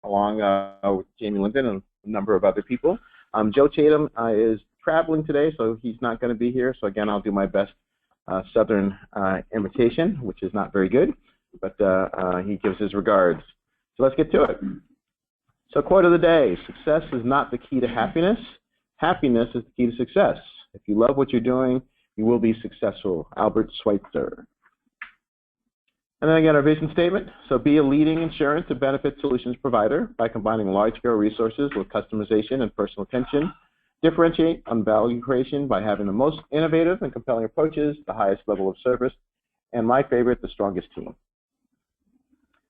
along with Jamie Linden and a number of other people. Joe Tatum is traveling today, so he's not going to be here. So again, I'll do my best Southern imitation, which is not very good, but he gives his regards. So let's get to it. So quote of the day: success is not the key to happiness. Happiness is the key to success. If you love what you're doing, you will be successful. Albert Schweitzer. And then again, our vision statement. So be a leading insurance and benefit solutions provider by combining large-scale resources with customization and personal attention. Differentiate on value creation by having the most innovative and compelling approaches, the highest level of service, and my favorite, the strongest team.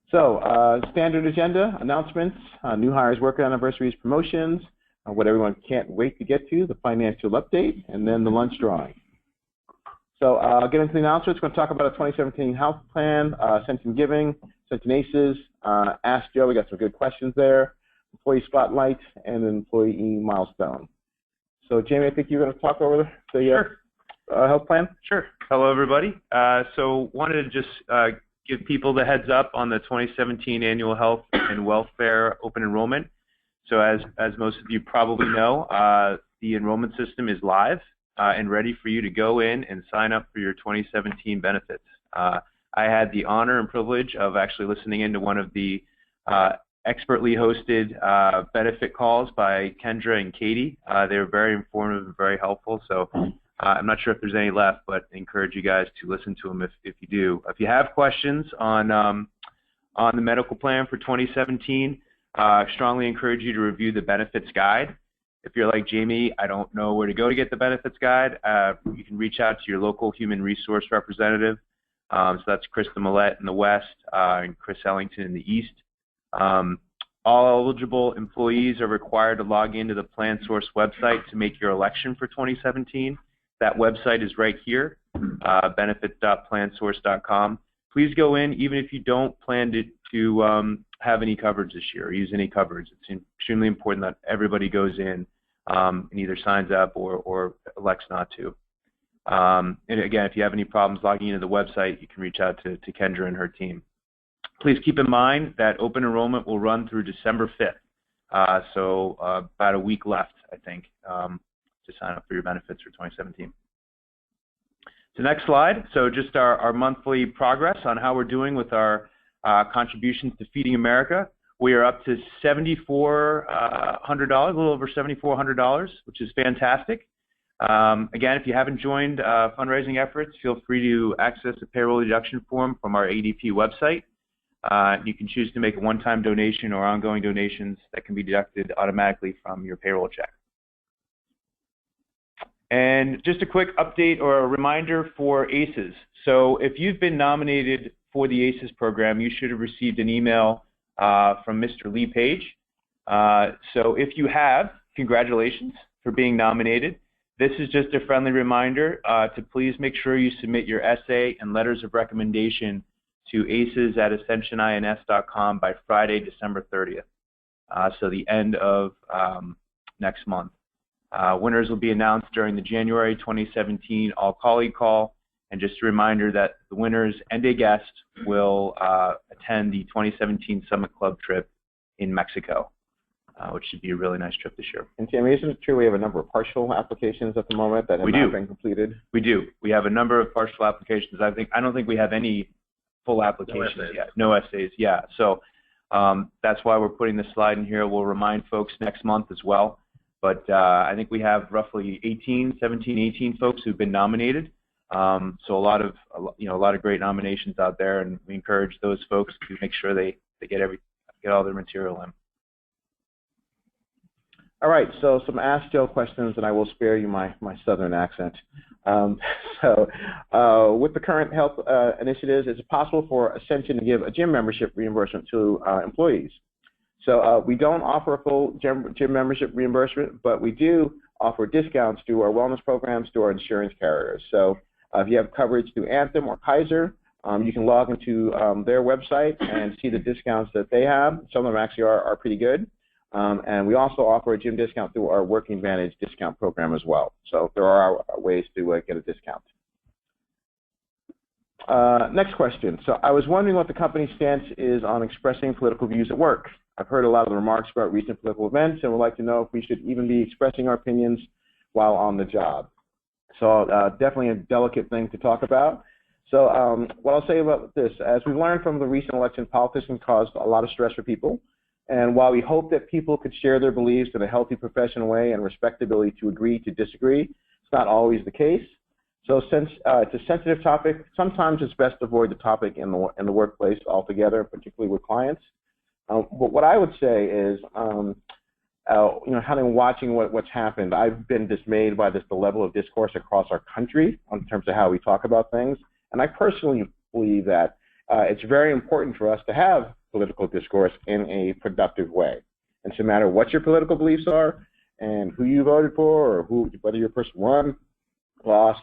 So standard agenda, announcements, new hires, work anniversaries, promotions, what everyone can't wait to get to, the financial update, and then the lunch drawing. So I'll get into the announcements. We're going to talk about a 2017 health plan, Ascension Giving, Ascension ACES, Ask Joe. We got some good questions there. Employee Spotlight, and an employee milestone. So Jamie, I think you're going to talk over the health plan. Sure. Hello, everybody. So wanted to just give people the heads up on the 2017 annual health and welfare open enrollment. So as most of you probably know, the enrollment system is live and ready for you to go in and sign up for your 2017 benefits. I had the honor and privilege of actually listening into one of the expertly hosted benefit calls by Kendra and Katie. They were very informative and very helpful. So I'm not sure if there's any left, but I encourage you guys to listen to them if you do. If you have questions on the medical plan for 2017, I strongly encourage you to review the benefits guide. If you're like Jamie, I don't know where to go to get the benefits guide, you can reach out to your local human resource representative. So that's Krista Millett in the West and Chris Ellington in the East. All eligible employees are required to log into the PlanSource website to make your election for 2017. That website is right here, benefits.plansource.com. Please go in, even if you don't plan to have any coverage this year or use any coverage. It's extremely important that everybody goes in and either signs up or elects not to. And again, if you have any problems logging into the website, you can reach out to Kendra and her team. Please keep in mind that open enrollment will run through December 5th, so about a week left, I think, to sign up for your benefits for 2017. So next slide. So just our monthly progress on how we're doing with our contributions to Feeding America. We are up to $7,400, a little over $7,400, which is fantastic. Again, if you haven't joined fundraising efforts, feel free to access the payroll deduction form from our ADP website. You can choose to make a one-time donation or ongoing donations that can be deducted automatically from your payroll check. And just a quick update or a reminder for ACES. So if you've been nominated for the ACES program, you should have received an email from Mr. Lee Page. So if you have, congratulations for being nominated. This is just a friendly reminder to please make sure you submit your essay and letters of recommendation to aces@ascensionins.com by Friday, December 30th, so the end of next month. Winners will be announced during the January 2017 all-colleague call, and just a reminder that the winners and a guest will attend the 2017 Summit Club trip in Mexico, which should be a really nice trip this year. And Tammy, isn't it true we have a number of partial applications at the moment that have not been completed? We do. We have a number of partial applications. I don't think we have any full applications yet. No essays, yeah. So that's why we're putting this slide in here. We'll remind folks next month as well. But I think we have roughly 17, 18 folks who've been nominated. So a lot of great nominations out there, and we encourage those folks to make sure they get all their material in. All right, so some Ask Joe questions, and I will spare you my southern accent. With the current health initiatives, is it possible for Ascension to give a gym membership reimbursement to employees? So we don't offer a full gym membership reimbursement, but we do offer discounts through our wellness programs, through our insurance carriers. So if you have coverage through Anthem or Kaiser, you can log into their website and see the discounts that they have. Some of them actually are pretty good. And we also offer a gym discount through our Working Advantage discount program as well. So there are ways to get a discount. Next question. So I was wondering what the company's stance is on expressing political views at work. I've heard a lot of the remarks about recent political events and would like to know if we should even be expressing our opinions while on the job. So definitely a delicate thing to talk about. So what I'll say about this, as we've learned from the recent election, politics can cause a lot of stress for people. And while we hope that people could share their beliefs in a healthy professional way and respect the ability to agree to disagree, it's not always the case. So since it's a sensitive topic, sometimes it's best to avoid the topic in the workplace altogether, particularly with clients. But what I would say is, having watching what's happened, I've been dismayed by the level of discourse across our country in terms of how we talk about things. And I personally believe that it's very important for us to have political discourse in a productive way. And so no matter what your political beliefs are and who you voted for or whether your person won, lost,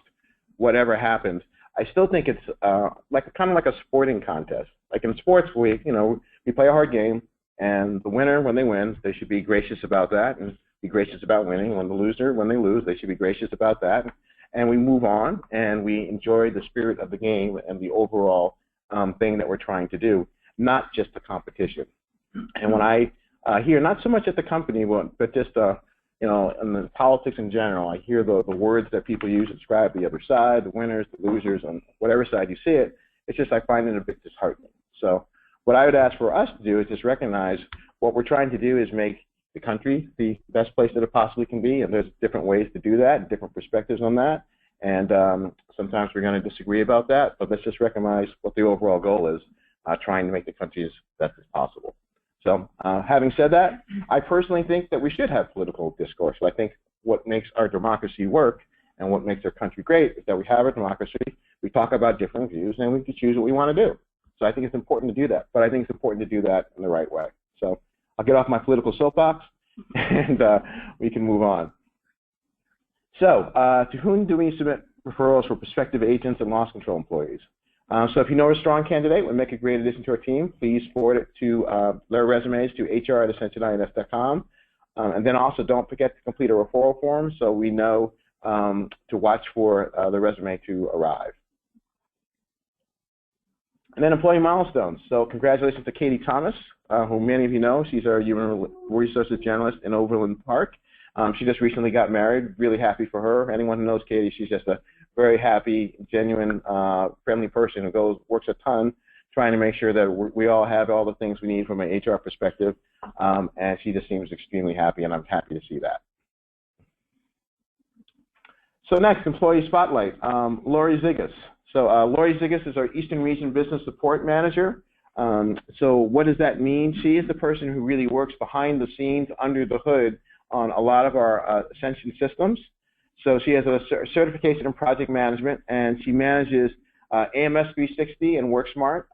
whatever happened, I still think it's kind of like a sporting contest. Like in sports, we play a hard game, and the winner, when they win, they should be gracious about that and be gracious about winning. When they lose, they should be gracious about that. And we move on, and we enjoy the spirit of the game and the overall thing that we're trying to do, not just the competition. And when I hear, not so much at the company, but just in the politics in general, I hear the words that people use to describe the other side, the winners, the losers, on whatever side you see it. It's just I find it a bit disheartening. So what I would ask for us to do is just recognize what we're trying to do is make the country the best place that it possibly can be, and there's different ways to do that, different perspectives on that, and sometimes we're going to disagree about that, but let's just recognize what the overall goal is, trying to make the country as best as possible. So having said that, I personally think that we should have political discourse. I think what makes our democracy work and what makes our country great is that we have a democracy, we talk about different views, and we can choose what we want to do. So I think it's important to do that, but I think it's important to do that in the right way. So I'll get off my political soapbox, and we can move on. So to whom do we submit referrals for prospective agents and loss control employees? So if you know a strong candidate would make a great addition to our team, please forward it to their resumes to hr@ascensionins.com. And then also don't forget to complete a referral form so we know to watch for the resume to arrive. And then employee milestones. So congratulations to Katie Thomas, who many of you know. She's our human resources generalist in Overland Park. She just recently got married. Really happy for her. Anyone who knows Katie, she's just a very happy, genuine, friendly person who works a ton, trying to make sure that we all have all the things we need from an HR perspective. And she just seems extremely happy, and I'm happy to see that. So next, employee spotlight. Lori Zigas. So Lori Zigas is our Eastern Region Business Support Manager. So what does that mean? She is the person who really works behind the scenes, under the hood, on a lot of our Ascension systems. So she has a certification in project management, and she manages AMS 360 and WorkSmart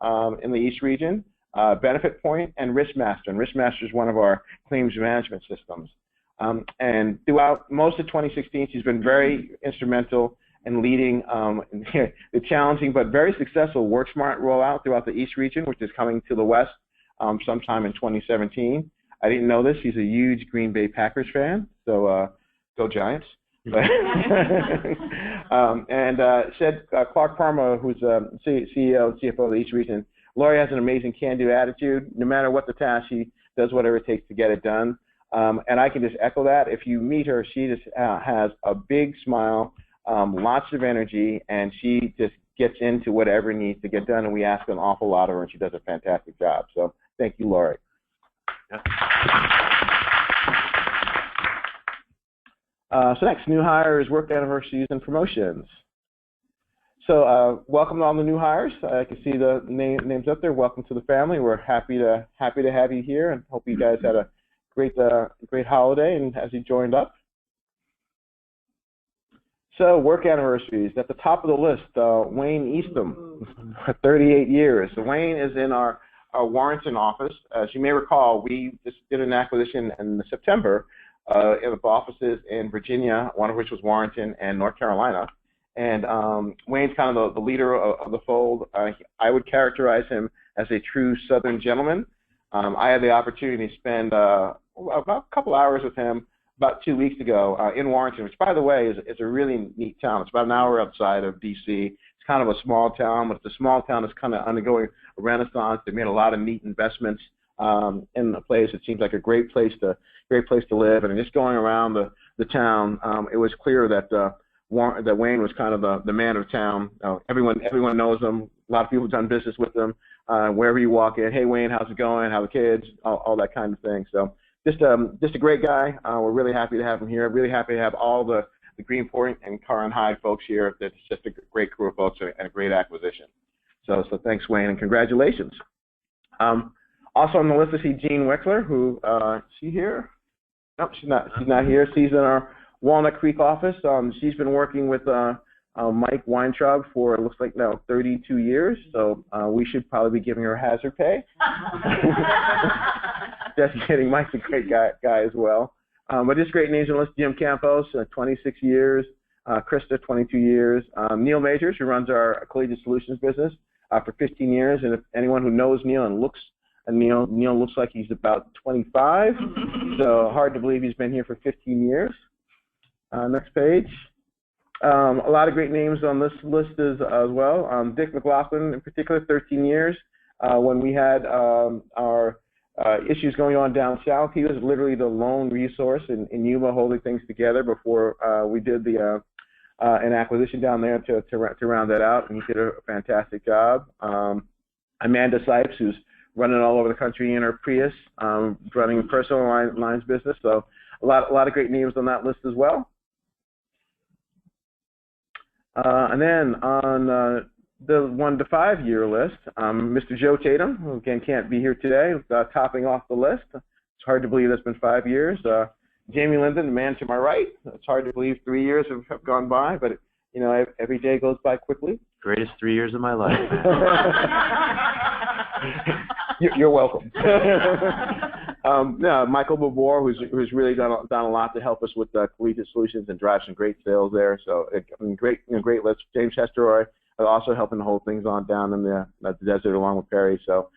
in the East Region, Benefit Point, and RiskMaster. And RiskMaster is one of our claims management systems. And throughout most of 2016, she's been very instrumental in leading the challenging but very successful WorkSmart rollout throughout the East Region, which is coming to the West sometime in 2017. I didn't know this. She's a huge Green Bay Packers fan, so go Giants. And said Clark Parma, who's CEO and CFO of the East Region, Lori has an amazing can-do attitude. No matter what the task, she does whatever it takes to get it done. And I can just echo that. If you meet her, she just has a big smile, lots of energy, and she just gets into whatever needs to get done, and we ask an awful lot of her, and she does a fantastic job. So thank you, Lori. Yeah. So next, new hires, work anniversaries, and promotions. So welcome to all the new hires. I can see the names up there. Welcome to the family. We're happy to have you here, and hope you guys had a great holiday and as you joined up. So work anniversaries. At the top of the list, Wayne Eastham, 38 years. So Wayne is in our Warrenton office. As you may recall, we just did an acquisition in September of offices in Virginia, one of which was Warrenton, and North Carolina. And Wayne's kind of the leader of the fold. I would characterize him as a true Southern gentleman. I had the opportunity to spend about a couple hours with him about 2 weeks ago in Warrenton, which, by the way, is a really neat town. It's about an hour outside of D.C. It's kind of a small town, but the small town is kind of undergoing a renaissance. They made a lot of neat investments in the place. It seems like a great place to live. And just going around the town, it was clear that that Wayne was kind of the man of town. Everyone knows him. A lot of people have done business with him. Wherever you walk in, hey Wayne, how's it going? How are the kids? All that kind of thing. So just a great guy. We're really happy to have him here. Really happy to have all the Greenpoint and Carr and Hyde folks here. It's just a great crew of folks and a great acquisition. So thanks Wayne and congratulations. Also on the list I see Jean Wickler, who is she here? Nope, she's not here. She's in our Walnut Creek office. She's been working with Mike Weintraub for, it looks like now, 32 years. So we should probably be giving her hazard pay. Just kidding. Mike's a great guy as well. But just great names on the list. Jim Campos, 26 years. Krista, 22 years. Neil Majors, who runs our Collegiate Solutions business for 15 years. And if anyone who knows Neil and looks at Neil looks like he's about 25. So hard to believe he's been here for 15 years. Next page. A lot of great names on this list as well. Dick McLaughlin, in particular, 13 years. When we had our issues going on down south, he was literally the lone resource in Yuma holding things together before we did an acquisition down there to round that out, and he did a fantastic job. Amanda Sipes, who's running all over the country in her Prius, running personal lines business. So a lot of great names on that list as well. And then on the 1 to 5 year list, Mr. Joe Tatum, who again can't be here today, topping off the list. It's hard to believe it's been 5 years. Jamie Linden, the man to my right. It's hard to believe 3 years have gone by, but every day goes by quickly. Greatest 3 years of my life. You're welcome. Michael Babor, who's really done a lot to help us with Collegiate Solutions and drive some great sales there. So great list. James Hesteroy also helping to hold things on down in the desert along with Perry. So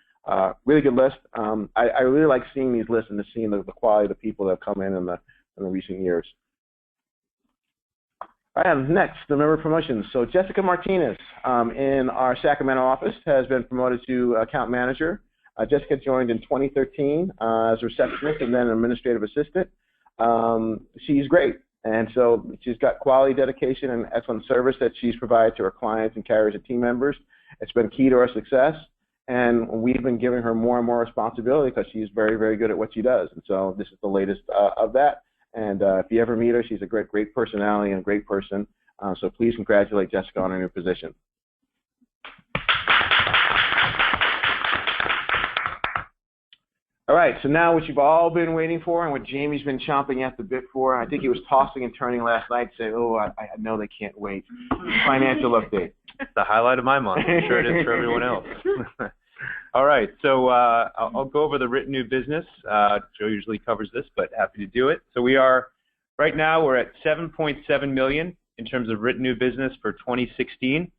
really good list. I really like seeing these lists and seeing the quality of the people that have come in the recent years. All right, next, the member promotions. So Jessica Martinez in our Sacramento office has been promoted to account manager. Jessica joined in 2013 as a receptionist and then an administrative assistant. She's great, and so she's got quality, dedication, and excellent service that she's provided to her clients and carriers and team members. It's been key to our success, and we've been giving her more and more responsibility because she's very, very good at what she does. And so this is the latest of that. And if you ever meet her, she's a great personality and a great person. So please congratulate Jessica on her new position. All right, so now what you've all been waiting for and what Jamie's been chomping at the bit for, I think he was tossing and turning last night saying, oh, I know they can't wait. Financial update. It's the highlight of my month. I'm sure it is for everyone else. All right, so I'll go over the written new business. Joe usually covers this, but happy to do it. So right now we're at $7.7 million in terms of written new business for 2016.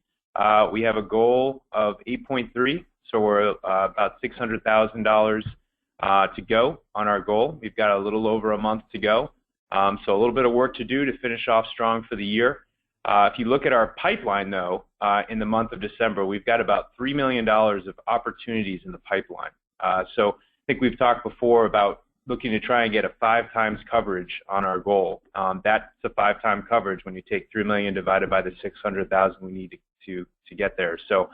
We have a goal of 8.3, so we're about $600,000 to go on our goal. We've got a little over a month to go, so a little bit of work to do to finish off strong for the year. If you look at our pipeline, though, in the month of December, we've got about $3 million of opportunities in the pipeline. So I think we've talked before about looking to try and get a 5 times coverage on our goal. That's a 5-time coverage when you take $3 million divided by the $600,000 we need to get there. So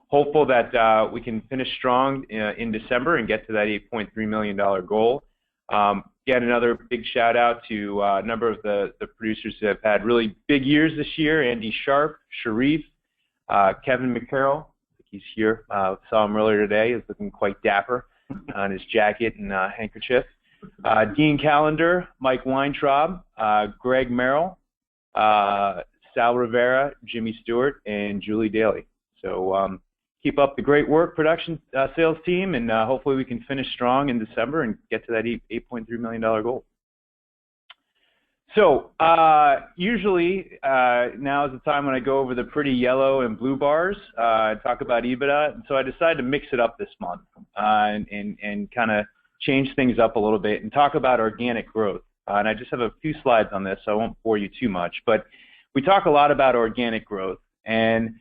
hopeful that we can finish strong in December and get to that $8.3 million goal. Again, another big shout out to a number of the producers who have had really big years this year. Andy Sharp, Sharif, Kevin McCarroll, I think he's here. Saw him earlier today. He's looking quite dapper on his jacket and handkerchief. Dean Callender, Mike Weintraub, Greg Merrill, Sal Rivera, Jimmy Stewart, and Julie Daly. So keep up the great work, production sales team, and hopefully we can finish strong in December and get to that $8.3 million goal. So usually now is the time when I go over the pretty yellow and blue bars and talk about EBITDA. And so I decided to mix it up this month and kind of change things up a little bit and talk about organic growth. And I just have a few slides on this, so I won't bore you too much. But we talk a lot about organic growth. And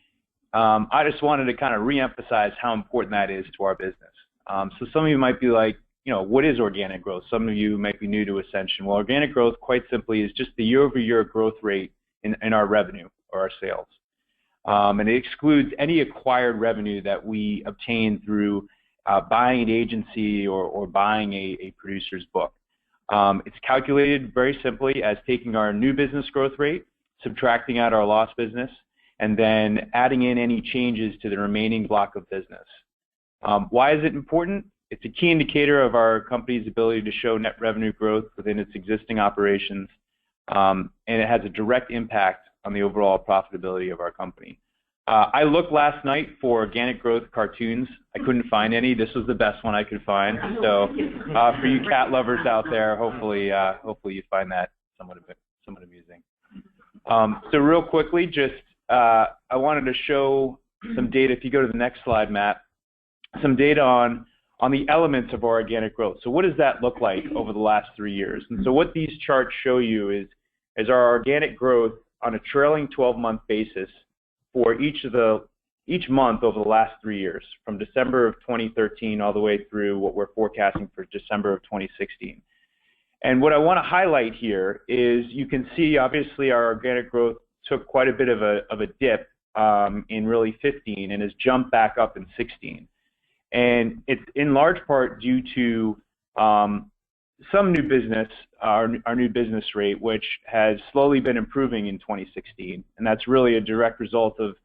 I just wanted to kind of reemphasize how important that is to our business. So some of you might be like, what is organic growth? Some of you might be new to Ascension. Well, organic growth, quite simply, is just the year-over-year growth rate in our revenue or our sales. And it excludes any acquired revenue that we obtain through buying an agency or buying a producer's book. It's calculated very simply as taking our new business growth rate, subtracting out our lost business, and then adding in any changes to the remaining block of business. Why is it important? It's a key indicator of our company's ability to show net revenue growth within its existing operations, and it has a direct impact on the overall profitability of our company. I looked last night for organic growth cartoons. I couldn't find any. This was the best one I could find. So for you cat lovers out there, hopefully you find that somewhat amusing. So real quickly, just I wanted to show some data. If you go to the next slide, Matt, some data on the elements of our organic growth. So what does that look like over the last 3 years? And so what these charts show you is our organic growth on a trailing 12-month basis for each month over the last 3 years, from December of 2013 all the way through what we're forecasting for December of 2016. And what I want to highlight here is you can see, obviously, our organic growth took quite a bit of a dip in really 15 and has jumped back up in 16. And it's in large part due to some new business, our new business rate, which has slowly been improving in 2016. And that's really a direct result of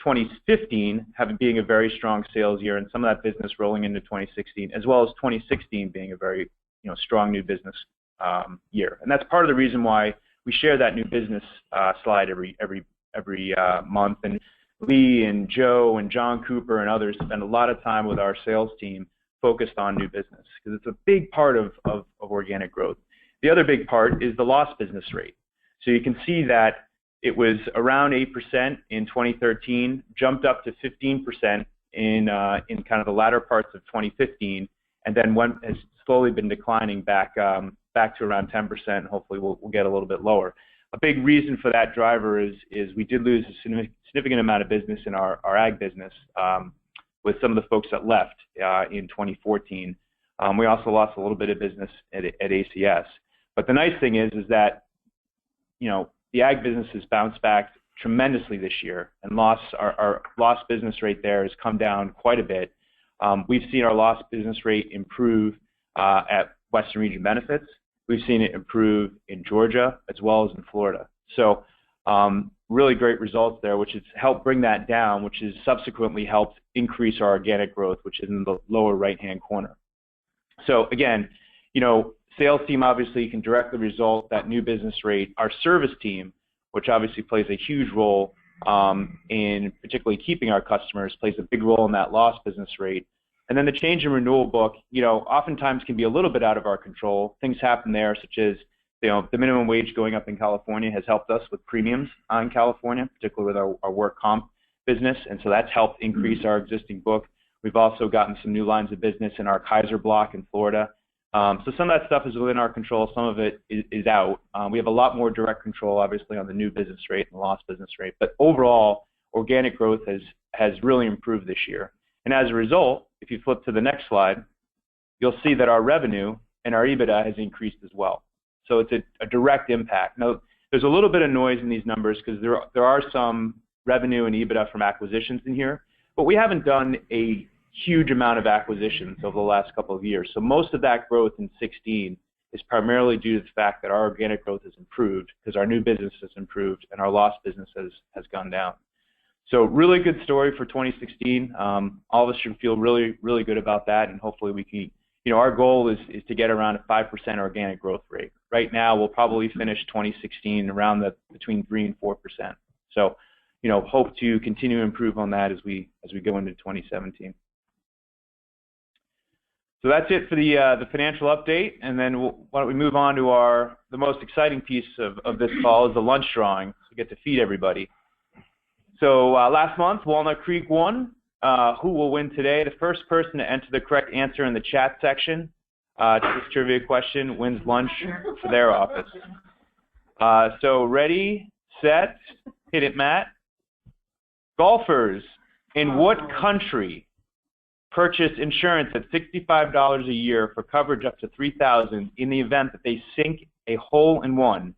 2015 being a very strong sales year and some of that business rolling into 2016, as well as 2016 being a very strong new business year. And that's part of the reason why we share that new business slide every month. And Lee and Joe and John Cooper and others spend a lot of time with our sales team focused on new business because it's a big part of organic growth. The other big part is the lost business rate. So you can see that it was around 8% in 2013, jumped up to 15% in kind of the latter parts of 2015, and then has slowly been declining back to around 10%. Hopefully we'll get a little bit lower. A big reason for that driver is we did lose a significant amount of business in our ag business with some of the folks that left in 2014. We also lost a little bit of business at ACS. But the nice thing is that the ag business has bounced back tremendously this year, and our lost business rate there has come down quite a bit. We've seen our lost business rate improve at Western Region Benefits. We've seen it improve in Georgia as well as in Florida. So really great results there, which has helped bring that down, which has subsequently helped increase our organic growth, which is in the lower right-hand corner. So again, sales team obviously can directly result that new business rate. Our service team, which obviously plays a huge role in particularly keeping our customers, plays a big role in that lost business rate. And then the change in renewal book, oftentimes can be a little bit out of our control. Things happen there, such as the minimum wage going up in California has helped us with premiums in California, particularly with our work comp business, and so that's helped increase our existing book. We've also gotten some new lines of business in our Kaiser block in Florida. So some of that stuff is within our control. Some of it is out. We have a lot more direct control, obviously, on the new business rate and the lost business rate. But overall, organic growth has really improved this year. And as a result, if you flip to the next slide, you'll see that our revenue and our EBITDA has increased as well. So it's a direct impact. Now, there's a little bit of noise in these numbers because there are some revenue and EBITDA from acquisitions in here, but we haven't done a huge amount of acquisitions over the last couple of years. So most of that growth in 2016 is primarily due to the fact that our organic growth has improved because our new business has improved and our lost business has gone down. So really good story for 2016. All of us should feel really, really good about that, and hopefully we can, our goal is to get around a 5% organic growth rate. Right now, we'll probably finish 2016 around between 3 and 4%. So, hope to continue to improve on that as we go into 2017. So that's it for the financial update, and then why don't we move on to the most exciting piece of this call is the lunch drawing. So we get to feed everybody. So last month, Walnut Creek won. Who will win today? The first person to enter the correct answer in the chat section to this trivia question wins lunch for their office. So ready, set, hit it, Matt. Golfers, In what country purchase insurance at $65 a year for coverage up to $3,000 in the event that they sink a hole-in-one,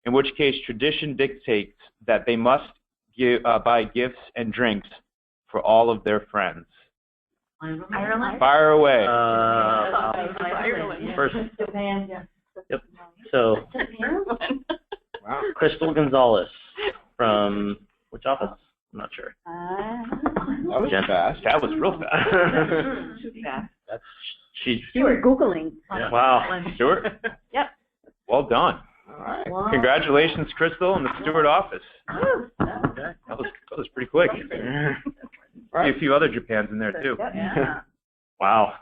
in which case tradition dictates that they must buy gifts and drinks for all of their friends? Ireland. Fire away. Ireland. First, Japan. Yeah. yep. So, Wow. Crystal Gonzalez from which office? I'm not sure. That was Jen. fast. That was real fast. Too fast. She's You were Googling. yeah. Wow. Stewart? Yep. Well done. All right. Wow. Congratulations, Crystal, and the Stewart office. Woo. That was pretty quick. Right. See a few other Japans in there too. Yeah. Wow.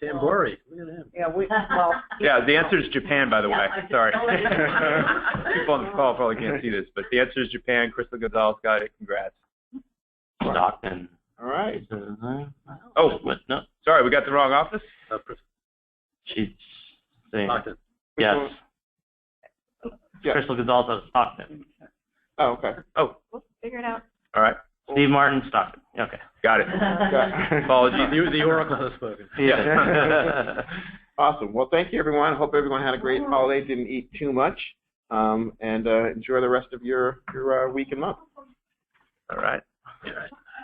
Tambori. Look at him. Yeah, well. Yeah, the answer is Japan, by the way. Yeah, I Sorry. just- People on the call probably can't see this, but the answer is Japan. Crystal Gonzalez got it. Congrats. Stockton. All right. Oh, What? No. sorry, we got the wrong office? She's saying Stockton. yes. Yeah. Crystal Gonzalez out of Stockton. Oh, okay. Oh, We'll figure it out. all right. Steve Martin, Stockton. Okay. Got it. Apologies. The Oracle has spoken. Yeah. Awesome. Well, thank you, everyone. Hope everyone had a great holiday. Didn't eat too much, and enjoy the rest of your week and month. All right. All right.